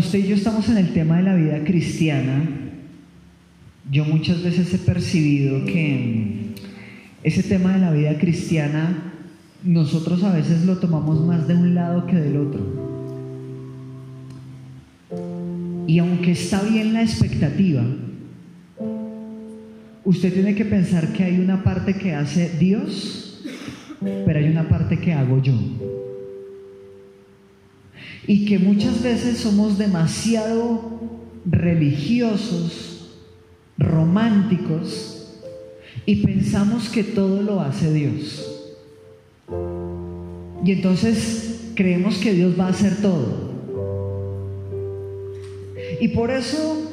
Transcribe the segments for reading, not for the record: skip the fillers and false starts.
usted y yo estamos en el tema de la vida cristiana, yo muchas veces he percibido que ese tema de la vida cristiana nosotros a veces lo tomamos más de un lado que del otro. Y aunque está bien la expectativa, usted tiene que pensar que hay una parte que hace Dios, pero hay una parte que hago yo. Y que muchas veces somos demasiado religiosos, románticos, y pensamos que todo lo hace Dios. Y entonces creemos que Dios va a hacer todo. Y por eso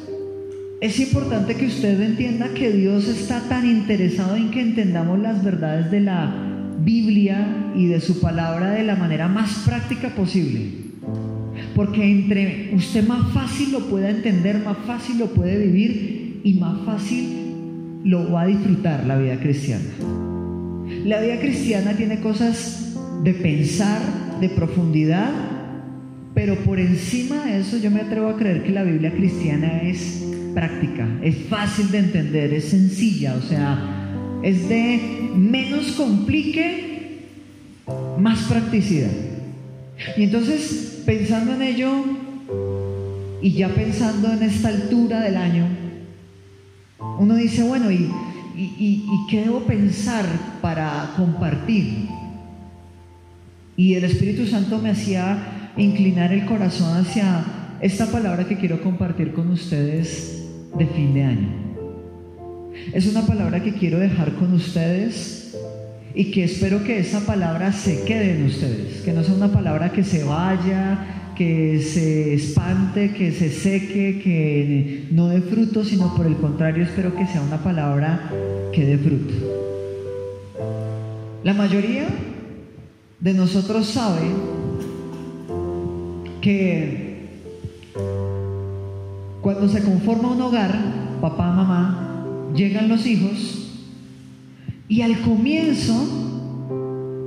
es importante que usted entienda que Dios está tan interesado en que entendamos las verdades de la Biblia y de su palabra de la manera más práctica posible. Porque entre usted más fácil lo pueda entender, más fácil lo puede vivir y más fácil lo va a disfrutar la vida cristiana. La vida cristiana tiene cosas de pensar, de profundidad, pero por encima de eso yo me atrevo a creer que la Biblia cristiana es práctica, es fácil de entender, es sencilla, o sea, es de menos complique, más practicidad. Y entonces, pensando en ello y ya pensando en esta altura del año, uno dice, bueno, ¿y qué debo pensar para compartir? Y el Espíritu Santo me hacía inclinar el corazón hacia esta palabra que quiero compartir con ustedes de fin de año. Es una palabra que quiero dejar con ustedes y que espero que esa palabra se quede en ustedes, que no sea una palabra que se vaya, que se espante, que se seque, que no dé fruto, sino por el contrario espero que sea una palabra que dé fruto. La mayoría de nosotros sabe que cuando se conforma un hogar, papá, mamá, llegan los hijos y al comienzo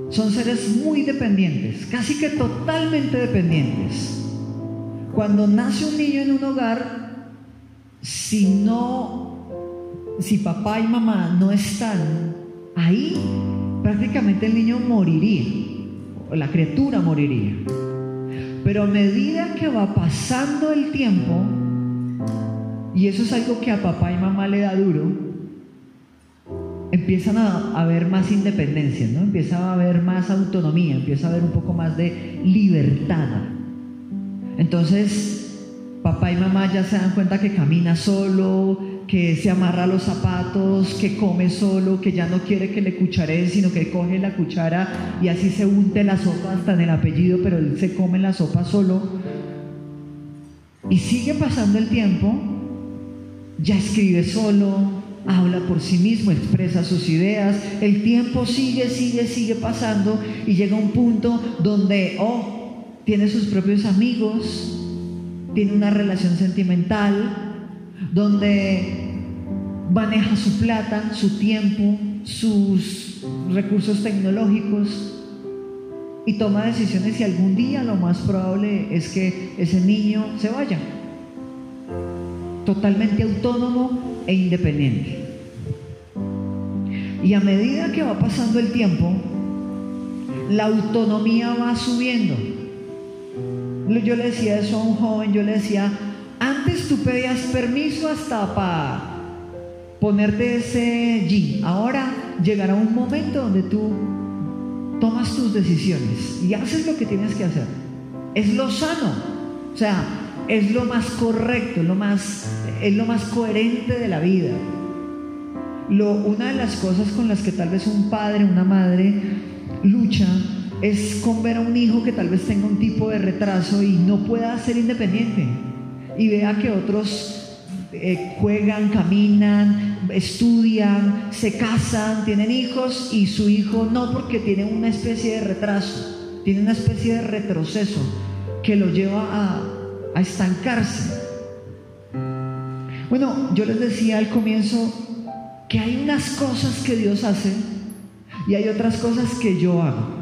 son seres muy dependientes, casi que totalmente dependientes. Cuando nace un niño en un hogar, si papá y mamá no están ahí, prácticamente el niño moriría, o la criatura moriría. Pero a medida que va pasando el tiempo, y eso es algo que a papá y mamá le da duro, empiezan a haber más independencia, ¿no? Empieza a haber más autonomía, empieza a haber un poco más de libertad. Entonces, papá y mamá ya se dan cuenta que camina solo, que se amarra los zapatos, que come solo, que ya no quiere que le cuchareen, sino que coge la cuchara y así se unte la sopa hasta en el apellido, pero él se come la sopa solo. Y sigue pasando el tiempo, ya escribe solo, habla por sí mismo, expresa sus ideas, el tiempo sigue pasando y llega un punto donde, tiene sus propios amigos, tiene una relación sentimental, donde maneja su plata, su tiempo, sus recursos tecnológicos y toma decisiones y algún día lo más probable es que ese niño se vaya, totalmente autónomo e independiente. Y a medida que va pasando el tiempo, la autonomía va subiendo. Yo le decía eso a un joven, yo le decía, antes tú pedías permiso hasta para ponerte ese jean, ahora llegará un momento donde tú tomas tus decisiones y haces lo que tienes que hacer. Es lo sano, o sea, es lo más correcto, es lo más coherente de la vida. Una de las cosas con las que tal vez un padre, una madre lucha es con ver a un hijo que tal vez tenga un tipo de retraso y no pueda ser independiente y vea que otros juegan, caminan, estudian, se casan, tienen hijos y su hijo no, porque tiene una especie de retraso, tiene una especie de retroceso que lo lleva a estancarse. Bueno, yo les decía al comienzo que hay unas cosas que Dios hace y hay otras cosas que yo hago.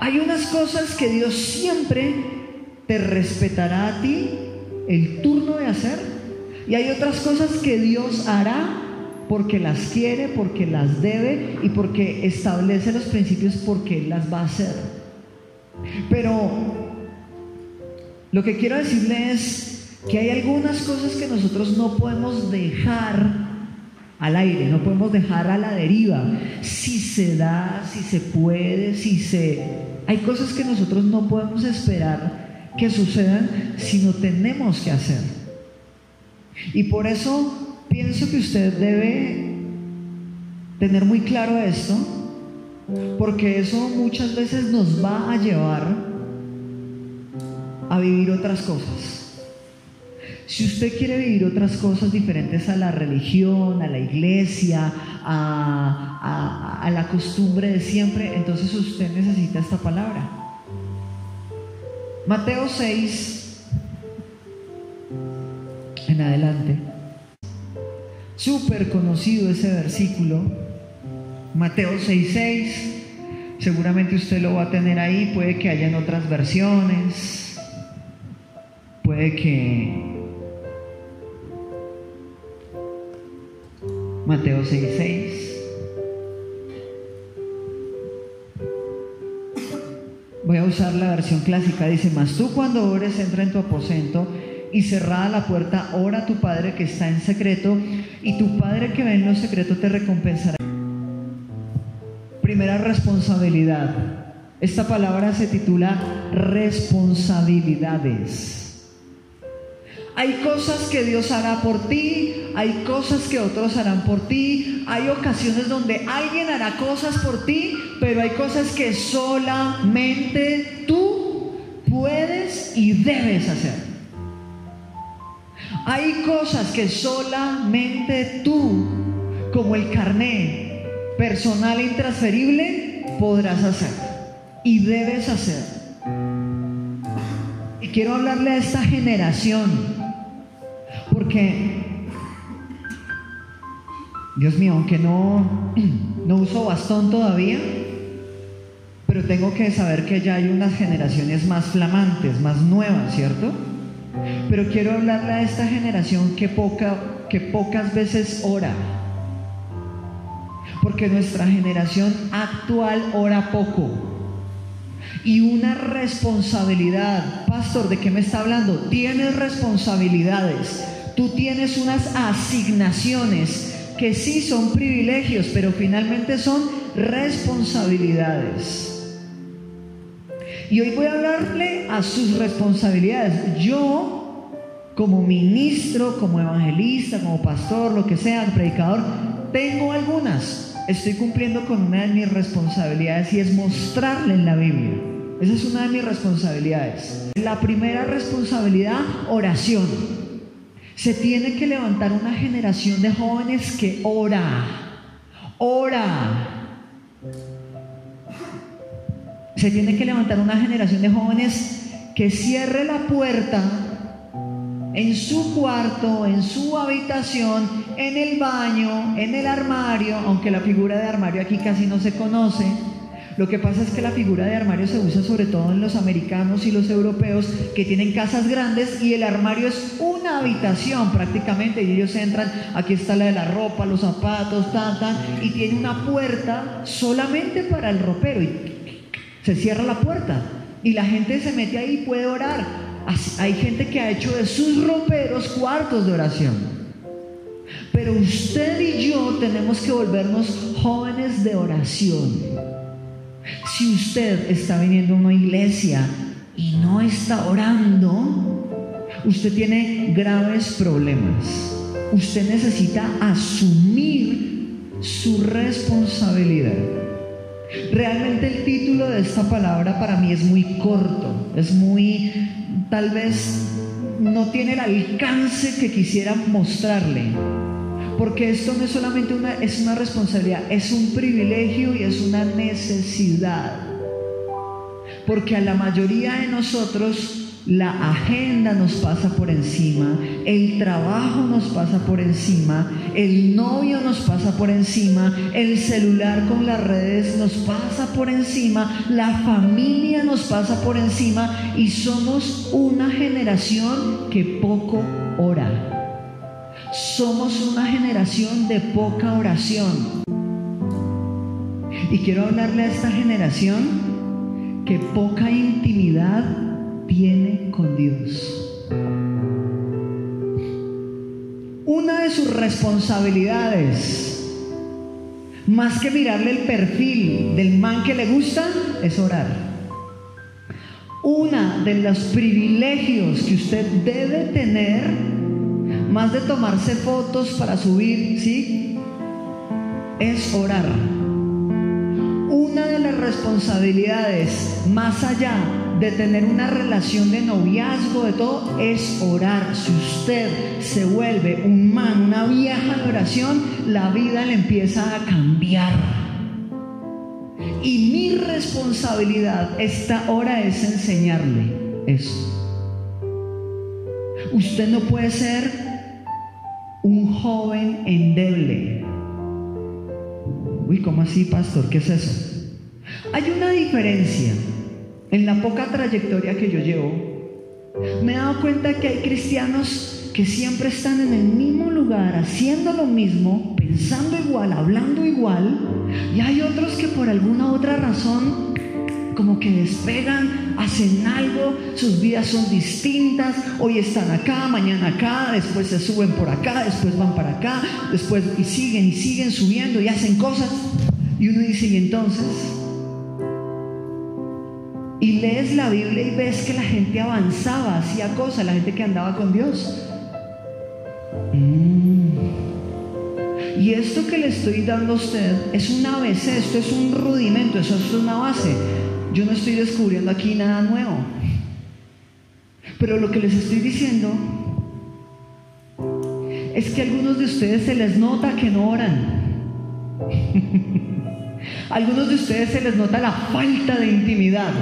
Hay unas cosas que Dios siempre te respetará a ti el turno de hacer, y hay otras cosas que Dios hará porque las quiere, porque las debe y porque establece los principios porque Él las va a hacer. Pero lo que quiero decirle es que hay algunas cosas que nosotros no podemos dejar al aire, no podemos dejar a la deriva. Si se da, si se puede, hay cosas que nosotros no podemos esperar que sucedan, sino tenemos que hacer. Y por eso pienso que usted debe tener muy claro esto, porque eso muchas veces nos va a llevar a vivir otras cosas. Si usted quiere vivir otras cosas diferentes a la religión, a la iglesia, a la costumbre de siempre, entonces usted necesita esta palabra. Mateo 6 en adelante. Súper conocido ese versículo. Mateo 6:6. Seguramente usted lo va a tener ahí. Puede que haya en otras versiones. Puede que... Mateo 6:6. Voy a usar la versión clásica. Dice: mas tú cuando ores, entra en tu aposento y cerrada la puerta, ora a tu Padre que está en secreto, y tu Padre que ve en lo secreto te recompensará. Primera responsabilidad. Esta palabra se titula responsabilidades. Hay cosas que Dios hará por ti, hay cosas que otros harán por ti, hay ocasiones donde alguien hará cosas por ti, pero hay cosas que solamente tú puedes y debes hacer. Hay cosas que solamente tú, como el carné personal e intransferible, podrás hacer y debes hacer. Y quiero hablarle a esta generación, porque, Dios mío, aunque no uso bastón todavía, pero tengo que saber que ya hay unas generaciones más flamantes, más nuevas, ¿cierto? Pero quiero hablarle a esta generación que pocas veces ora, porque nuestra generación actual ora poco. Y una responsabilidad. Pastor, ¿de qué me está hablando? Tienes responsabilidades. Tú tienes unas asignaciones que sí son privilegios, pero finalmente son responsabilidades. Y hoy voy a hablarle a sus responsabilidades. Yo, como ministro, como evangelista, como pastor, lo que sea, predicador, tengo algunas. Estoy cumpliendo con una de mis responsabilidades, y es mostrarle en la Biblia. Esa es una de mis responsabilidades. La primera responsabilidad: oración. Se tiene que levantar una generación de jóvenes que ora. Se tiene que levantar una generación de jóvenes que cierre la puerta en su cuarto, en su habitación, en el baño, en el armario, aunque la figura de armario aquí casi no se conoce. Lo que pasa es que la figura de armario se usa sobre todo en los americanos y los europeos, que tienen casas grandes y el armario es una habitación prácticamente, y ellos entran, aquí está la de la ropa, los zapatos, y tiene una puerta solamente para el ropero, y se cierra la puerta y la gente se mete ahí y puede orar. Hay gente que ha hecho de sus roperos cuartos de oración. Pero usted y yo tenemos que volvernos jóvenes de oración. Si usted está viniendo a una iglesia y no está orando, usted tiene graves problemas. Usted necesita asumir su responsabilidad. Realmente el título de esta palabra para mí es muy corto, es muy, tal vez no tiene el alcance que quisiera mostrarle, porque esto no es solamente es una responsabilidad, es un privilegio y es una necesidad, porque a la mayoría de nosotros la agenda nos pasa por encima, el trabajo nos pasa por encima, el novio nos pasa por encima, el celular con las redes nos pasa por encima, la familia nos pasa por encima y somos una generación que poco ora. Somos una generación de poca oración. Y quiero hablarle a esta generación que poca intimidad tiene con Dios. Una de sus responsabilidades, más que mirarle el perfil del man que le gusta, es orar. Una de los privilegios que usted debe tener, más de tomarse fotos para subir, ¿sí?, es orar. Una de las responsabilidades, más allá de tener una relación de noviazgo, de todo, es orar. Si usted se vuelve un man, una vieja de oración, la vida le empieza a cambiar. Y mi responsabilidad esta hora es enseñarle eso. Usted no puede ser un joven endeble. Uy, ¿cómo así, pastor? ¿Qué es eso? Hay una diferencia. En la poca trayectoria que yo llevo, me he dado cuenta que hay cristianos que siempre están en el mismo lugar, haciendo lo mismo, pensando igual, hablando igual, y hay otros que por alguna otra razón como que despegan, hacen algo, sus vidas son distintas, hoy están acá, mañana acá, después se suben por acá, después van para acá, después y siguen subiendo y hacen cosas, y uno dice, ¿y entonces? Y lees la Biblia y ves que la gente avanzaba, hacía cosas, la gente que andaba con Dios. Y esto que le estoy dando a usted es un ABC, esto es un rudimento, eso es una base. Yo no estoy descubriendo aquí nada nuevo. Pero lo que les estoy diciendo es que a algunos de ustedes se les nota que no oran. A algunos de ustedes se les nota la falta de intimidad.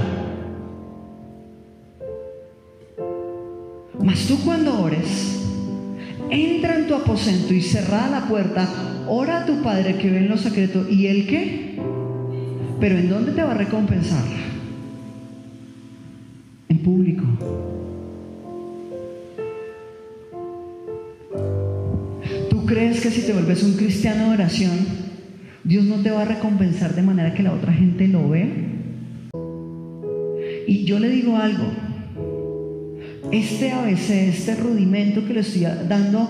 Mas tú cuando ores, entra en tu aposento y cerrada la puerta, ora a tu Padre que ve en lo secreto. ¿Y Él qué? ¿Pero en dónde te va a recompensar? En público. ¿Tú crees que si te vuelves un cristiano de oración, Dios no te va a recompensar de manera que la otra gente lo vea? Y yo le digo algo. Este ABC, este rudimento que le estoy dando,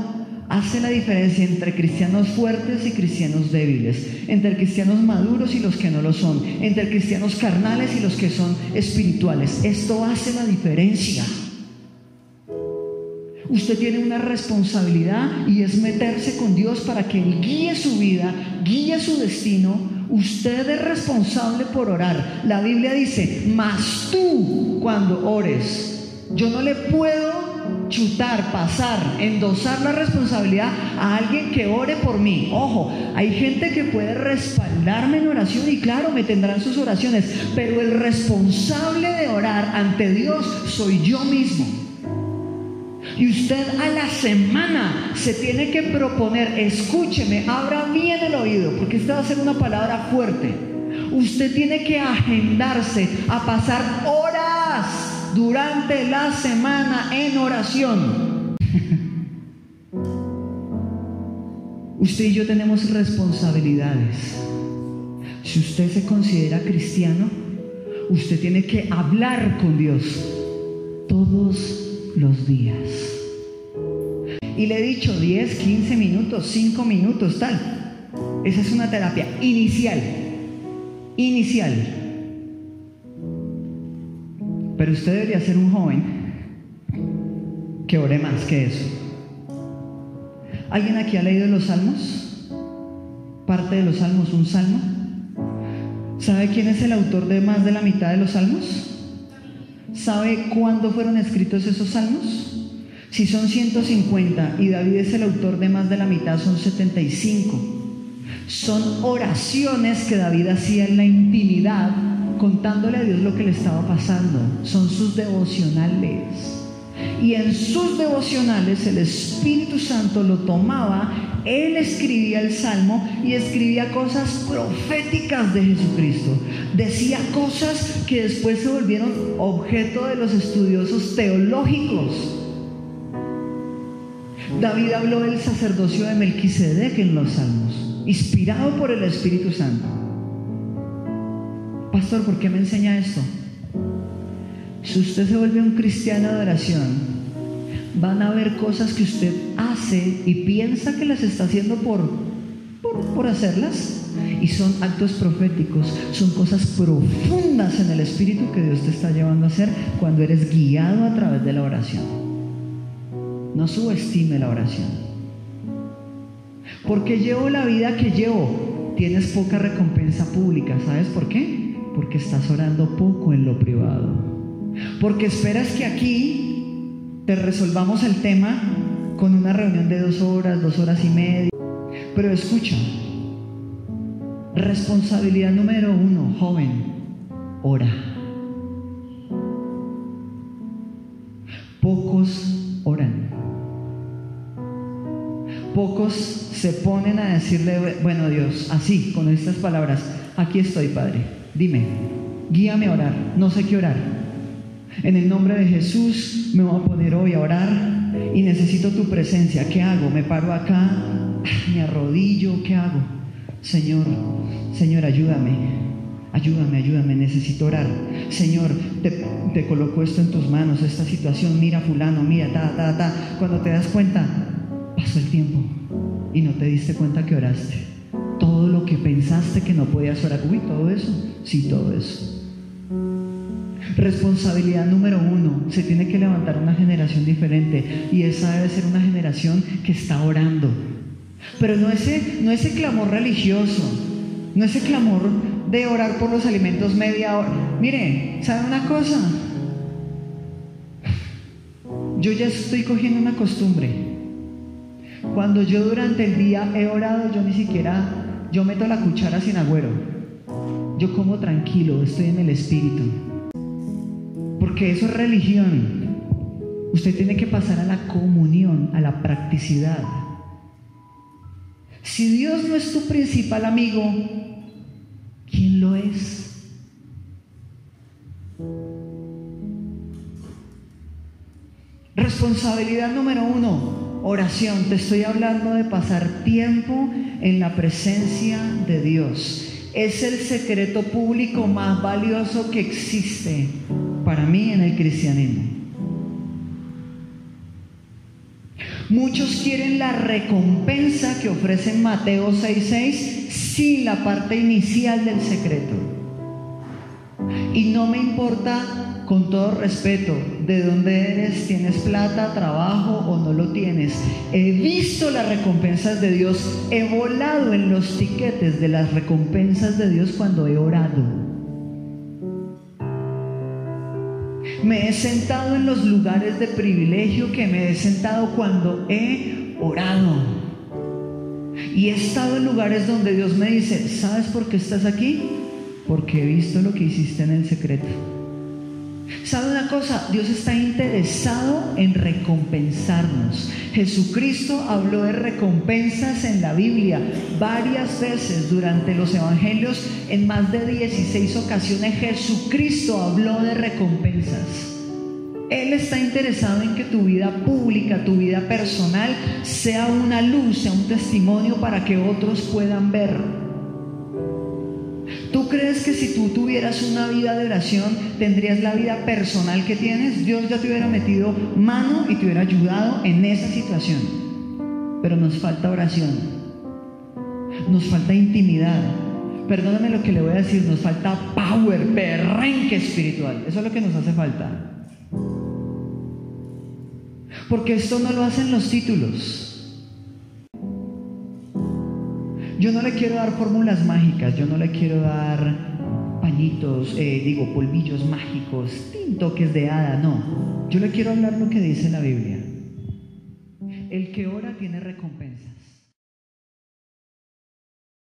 hace la diferencia entre cristianos fuertes y cristianos débiles, entre cristianos maduros y los que no lo son, entre cristianos carnales y los que son espirituales. Esto hace la diferencia. Usted tiene una responsabilidad y es meterse con Dios para que Él guíe su vida, guíe su destino. Usted es responsable por orar. La Biblia dice, mas tú cuando ores, yo no le puedo chutar, pasar, endosar la responsabilidad a alguien que ore por mí. Ojo, hay gente que puede respaldarme en oración y claro, me tendrán sus oraciones, pero el responsable de orar ante Dios soy yo mismo. Y usted a la semana se tiene que proponer, escúcheme, abra bien el oído, porque esta va a ser una palabra fuerte. Usted tiene que agendarse a pasar horas durante la semana en oración. Usted y yo tenemos responsabilidades. Si usted se considera cristiano, usted tiene que hablar con Dios todos los días. Y le he dicho 10, 15 minutos, 5 minutos, tal. Esa es una terapia inicial. Pero usted debería ser un joven que ore más que eso. ¿Alguien aquí ha leído los salmos? Parte de los salmos, un salmo. ¿Sabe quién es el autor de más de la mitad de los salmos? ¿Sabe cuándo fueron escritos esos salmos? Si son 150 y David es el autor de más de la mitad, son 75. Son oraciones que David hacía en la intimidad contándole a Dios lo que le estaba pasando. Son sus devocionales. Y en sus devocionales el Espíritu Santo lo tomaba, él escribía el Salmo y escribía cosas proféticas de Jesucristo. Decía cosas que después se volvieron objeto de los estudiosos teológicos. David habló del sacerdocio de Melquisedec en los Salmos, inspirado por el Espíritu Santo. Pastor, ¿por qué me enseña esto? Si usted se vuelve un cristiano de oración, van a ver cosas que usted hace y piensa que las está haciendo por hacerlas, y son actos proféticos, son cosas profundas en el Espíritu que Dios te está llevando a hacer cuando eres guiado a través de la oración. No subestime la oración. Porque llevo la vida que llevo, tienes poca recompensa pública. ¿Sabes por qué? Porque estás orando poco en lo privado. Porque esperas que aquí te resolvamos el tema con una reunión de 2 horas, 2 horas y media. Pero escucha, responsabilidad número 1, joven, ora. Pocos oran. Pocos se ponen a decirle, bueno, Dios, así, con estas palabras: aquí estoy, Padre, dime, guíame a orar, no sé qué orar. En el nombre de Jesús me voy a poner hoy a orar y necesito tu presencia. ¿Qué hago? ¿Me paro acá? ¿Me arrodillo? ¿Qué hago? Señor, ayúdame, necesito orar. Señor, te coloco esto en tus manos, esta situación, mira fulano, mira, Cuando te das cuenta, pasó el tiempo y no te diste cuenta que oraste. Todo lo que pensaste que no podías orar. Uy, ¿todo eso? Sí, todo eso. Responsabilidad número 1, se tiene que levantar una generación diferente, y esa debe ser una generación que está orando. Pero no ese clamor religioso, no ese clamor de orar por los alimentos media hora. Mire, ¿sabe una cosa? Yo ya estoy cogiendo una costumbre. Cuando yo durante el día he orado, yo meto la cuchara sin agüero. Yo como tranquilo, estoy en el Espíritu. Porque eso es religión. Usted tiene que pasar a la comunión, a la practicidad. Si Dios no es tu principal amigo, ¿quién lo es? Responsabilidad número 1, oración. Te estoy hablando de pasar tiempo en la presencia de Dios. Es el secreto público más valioso que existe para mí en el cristianismo. Muchos quieren la recompensa que ofrece Mateo 6:6 sin la parte inicial del secreto. Y no me importa, con todo respeto, de dónde eres, tienes plata, trabajo o no lo tienes. He visto las recompensas de Dios, he volado en los tiquetes de las recompensas de Dios cuando he orado. Me he sentado en los lugares de privilegio que me he sentado cuando he orado. Y he estado en lugares donde Dios me dice: ¿sabes por qué estás aquí? Porque he visto lo que hiciste en el secreto. ¿Sabe una cosa? Dios está interesado en recompensarnos. Jesucristo habló de recompensas en la Biblia varias veces durante los evangelios. En más de 16 ocasiones Jesucristo habló de recompensas. Él está interesado en que tu vida pública, tu vida personal, sea una luz, sea un testimonio para que otros puedan ver. ¿Tú crees que si tú tuvieras una vida de oración, tendrías la vida personal que tienes? Dios ya te hubiera metido mano y te hubiera ayudado en esa situación. Pero nos falta oración, nos falta intimidad. Perdóname lo que le voy a decir, nos falta power, perrenque espiritual. Eso es lo que nos hace falta. Porque esto no lo hacen los títulos. Yo no le quiero dar fórmulas mágicas, yo no le quiero dar pañitos, polvillos mágicos, toques de hada, no. Yo le quiero hablar lo que dice la Biblia. El que ora tiene recompensas.